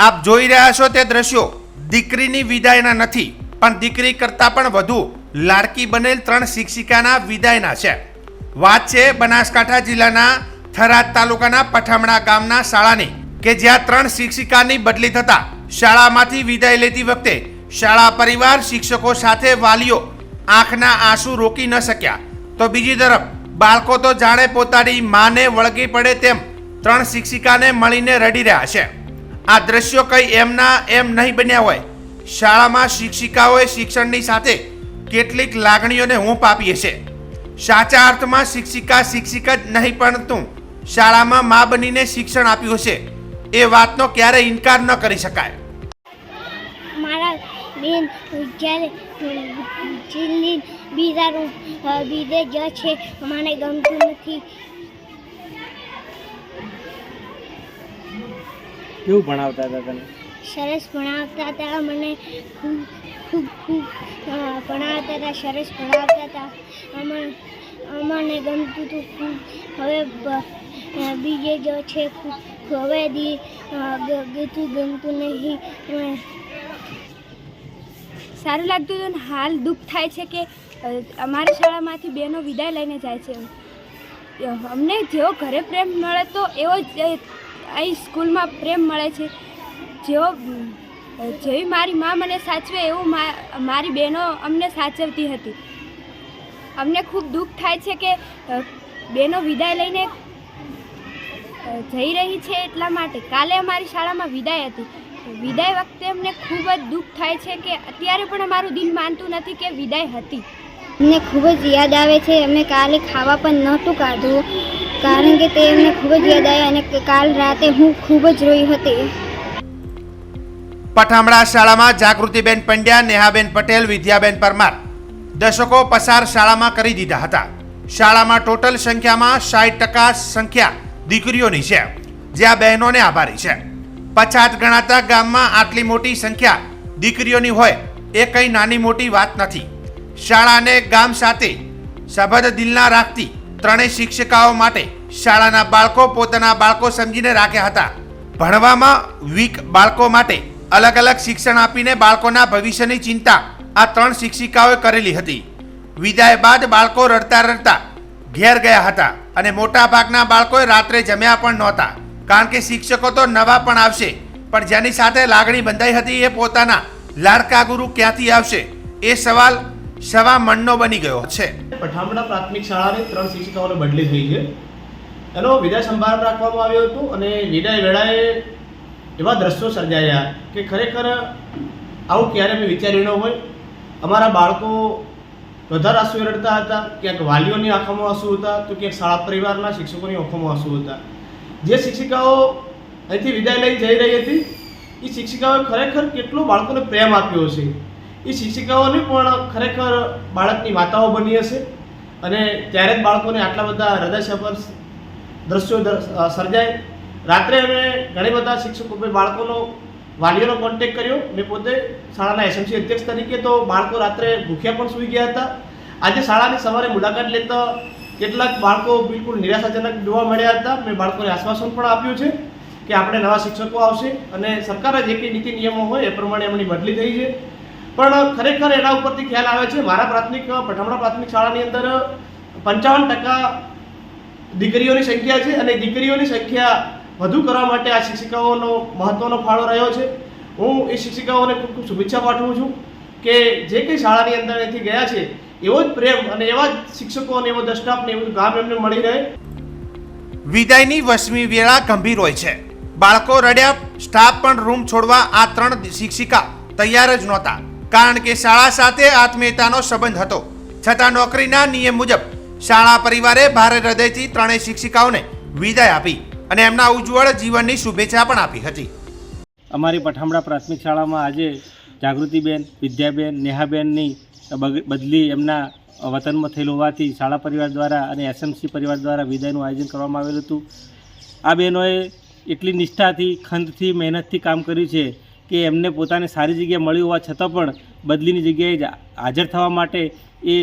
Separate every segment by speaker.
Speaker 1: આપ જોઈ રહ્યા છો તે દ્રશ્યો દીકરીની વિદાયના નથી, પણ દીકરી કરતાં પણ વધુ લાડકી બનેલ 3 શિક્ષિકાના વિદાયના છે। વાત છે બનાસકાંઠા જિલ્લાના થરાદ તાલુકાના પઠામણા ગામના શાળાની, કે જ્યાં 3 શિક્ષિકાની બદલી થતા શાળામાંથી વિદાય લેતી વખતે શાળા પરિવાર, શિક્ષકો સાથે વાલીઓ આંખના આંસુ રોકી ન શક્યા, તો બીજી તરફ બાળકો તો જાણે પોતાની માને વળગી પડે તેમ 3 શિક્ષિકાને મળીને રડી રહ્યા છે। આ દ્રશ્યો કઈ એમના એમ નહીં બન્યા હોય। શાળામાં શિક્ષિકાઓએ શિક્ષણની સાથે કેટલીક લાગણીઓને હૂંફ આપી છે। સાચા અર્થમાં શિક્ષિકા શિક્ષિક જ નહીં, પરંતુ શાળામાં મા બનીને શિક્ષણ આપ્યું છે એ વાતનો ક્યારેય ઇનકાર ન કરી શકાય।
Speaker 2: મારા બેન જ્યારે છેલ્લી બીજે જ છે, મને ગમતું નથી।
Speaker 3: કેવું ભણાવતા હતા તને?
Speaker 2: સરસ ભણાવતા હતા, મને ખૂબ ભણાવતા હતા, સરસ ભણાવતા હતા, અમને ગમતું હતું ખૂબ। હવે બીજે જ છે, હવે ગમતું નહીં।
Speaker 4: સારું લાગતું હતું ને હાલ દુઃખ થાય છે કે અમારી શાળામાંથી બહેનો વિદાય લઈને જાય છે। અમને જેવો ઘરે પ્રેમ મળે તો એવો જ અહીં સ્કૂલમાં પ્રેમ મળે છે। જેવી મારી મા મને સાચવે એવું મારી બહેનો અમને સાચવતી હતી। અમને ખૂબ દુઃખ થાય છે કે બહેનો વિદાય લઈને જઈ રહી છે, એટલા માટે કાલે અમારી શાળામાં વિદાય હતી। વિદાય વખતે અમને ખૂબ જ દુઃખ થાય છે કે અત્યારે પણ અમારું દિલ માનતું નથી કે વિદાય હતી।
Speaker 2: અમને ખૂબ જ યાદ આવે છે। અમે કાલે ખાવા પણ નહોતું કાઢવું, કારણ કે તે અમને ખૂબ જ યાદ આવે, અને કાલ રાતે હું ખૂબ જ રોઈ હતી।
Speaker 1: પઠામણા શાળામાં જાગૃતિબેન પંડ્યા, નેહાબેન પટેલ, વિદ્યાબેન પરમાર દશકો પસાર શાળામાં કરી દીધા હતા। શાળામાં ટોટલ સંખ્યામાં 60% સંખ્યા દીકરીઓની છે, જ્યાં બહેનોને આભારી છે। પછાત ગણાતા ગામમાં આટલી મોટી સંખ્યા દીકરીઓની હોય એ કંઈ નાની મોટી વાત નથી। શાળા અને ગામ સાથે સબંધ દિલના રાખતી 3 શિક્ષિકાઓ માટે શાળાના બાળકો પોતાના બાળકો સમજીને રાખ્યા હતા। ભણવામાં વીક બાળકો માટે અલગ અલગ શિક્ષણ આપીને બાળકોના ભવિષ્યની ચિંતા આ 3 શિક્ષિકાઓએ કરેલી હતી। વિદાય બાદ બાળકો રડતા રડતા ઘેર ગયા હતા, અને મોટા ભાગના બાળકોએ રાત્રે જમ્યા પણ નહોતા, કારણ કે શિક્ષકો તો નવા પણ આવશે, પણ જેની સાથે લાગણી બંધાઈ હતી એ પોતાના લાડકા ગુરુ ક્યાંથી આવશે એ સવાલ સવા મનનો બની ગયો છે।
Speaker 5: પઠામણા પ્રાથમિક શાળાની 3 શિક્ષિકાઓને બદલી થઈ છે। એનો વિદાય સંભાળ રાખવામાં આવ્યો હતો, અને વિદાય વેળાએ એવા દ્રશ્યો સર્જાયા કે ખરેખર આવું ક્યારે મેં વિચાર્યું ન હોય। અમારા બાળકો વધારે આંસુ રડતા હતા, ક્યાંક વાલીઓની આંખોમાં આંસુ હતા, તો ક્યાંક શાળા પરિવારના શિક્ષકોની આંખોમાં આંસુ હતા। જે શિક્ષિકાઓ અહીંથી વિદાય લઈ જઈ રહી હતી એ શિક્ષિકાઓએ ખરેખર કેટલો બાળકોને પ્રેમ આપ્યો હશે। એ શિક્ષિકાઓને પણ ખરેખર બાળકની માતાઓ બની હશે, અને ત્યારે જ બાળકોને આટલા બધા હૃદયસ્પર્શ દ્રશ્યો સર્જાય। રાત્રે અમે ઘણી બધા શિક્ષકો બાળકોનો વાલીઓનો કોન્ટેક્ટ કર્યો। મેં પોતે શાળાના એસએમસી અધ્યક્ષ તરીકે, તો બાળકો રાત્રે ભૂખ્યા પણ સૂઈ ગયા હતા। આજે શાળાની સવારે મુલાકાત લેતા કેટલાક બાળકો બિલકુલ નિરાશાજનક જોવા મળ્યા હતા। મેં બાળકોને આશ્વાસન પણ આપ્યું છે કે આપણે નવા શિક્ષકો આવશે, અને સરકારના જે કંઈ નીતિ નિયમો હોય એ પ્રમાણે એમની બદલી થઈ છે। પણ ખરેખર એના ઉપરથી ખ્યાલ આવે છે, મારા પઠામણા પ્રાથમિક શાળાની અંદર 55% દીકરીઓની સંખ્યા છે, અને દીકરીઓની સંખ્યા વધુ કરવા માટે આ શિક્ષિકાઓનો મહત્વનો ફાળો રહ્યો છે। હું એ શિક્ષિકાઓને ખૂબ ખૂબ શુભેચ્છા પાઠવું છું કે જે કંઈ શાળાની અંદર અહીંથી ગયા છે એવો જ પ્રેમ અને એવા જ શિક્ષકો અને એવો જ સ્ટાફ ને એવું કામ એમને મળી રહે।
Speaker 1: વિદાયની 8મી વેળા ગંભીર હોય છે। બાળકો રડ્યા, સ્ટાફ પણ રૂમ છોડવા આ 3 શિક્ષિકા તૈયાર જ નહોતા, કારણ કે શાળા સાથે આત્મીયતાનો સંબંધ હતો। છતાં નોકરીના નિયમ મુજબ શાળા પરિવારે ભારે હૃદયથી 3 શિક્ષિકાઓને વિદાય આપી અને એમના ઉજ્જવળ જીવનની શુભેચ્છા પણ આપી હતી।
Speaker 3: અમારી પઠામણા પ્રાથમિક શાળામાં આજે જાગૃતિબેન, વિદ્યાબેન, નેહાબેનની બદલી એમના વતનમાં થયેલ હોવાથી શાળા પરિવાર દ્વારા અને એસએમસી પરિવાર દ્વારા વિદાયનું આયોજન કરવામાં આવેલું હતું। આ બહેનોએ એટલી નિષ્ઠાથી, ખંતથી, મહેનતથી કામ કર્યું છે કે એમને પોતાને સારી જગ્યાએ મળી હોવા છતાં પણ બદલીની જગ્યાએ હાજર થવા માટે એ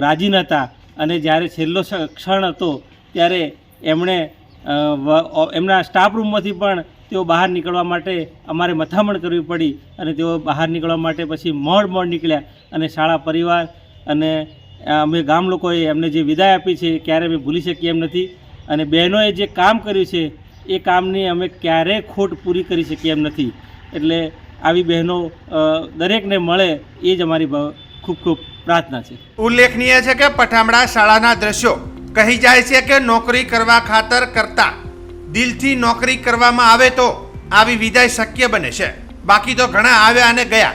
Speaker 3: રાજી નહોતા, અને જ્યારે છેલ્લો ક્ષણ હતો ત્યારે એમણે એમના સ્ટાફ રૂમમાંથી પણ તેઓ બહાર નીકળવા માટે અમારે મથામણ કરવી પડી અને તેઓ બહાર નીકળવા માટે પછી મોડ નીકળ્યા અને શાળા પરિવાર અને અમે ગામ લોકોએ એમને જે વિદાય આપી છે એ ક્યારેય અમે ભૂલી શકીએ એમ નથી અને બહેનોએ જે કામ કર્યું છે એ કામની અમે ક્યારેય ખોટ પૂરી કરી શકીએ એમ નથી. એટલે આવી બહેનો દરેકને મળે એ જ અમારી ખૂબ ખૂબ પ્રાર્થના છે.
Speaker 1: ઉલ્લેખનીય છે કે પઠામડા શાળાના દ્રશ્યો કહી જાય છે કે નોકરી કરવા ખાતર કરતા દિલથી નોકરી કરવામાં આવે તો આવી વિદાય શક્ય બને છે. બાકી તો ઘણા આવ્યા અને ગયા,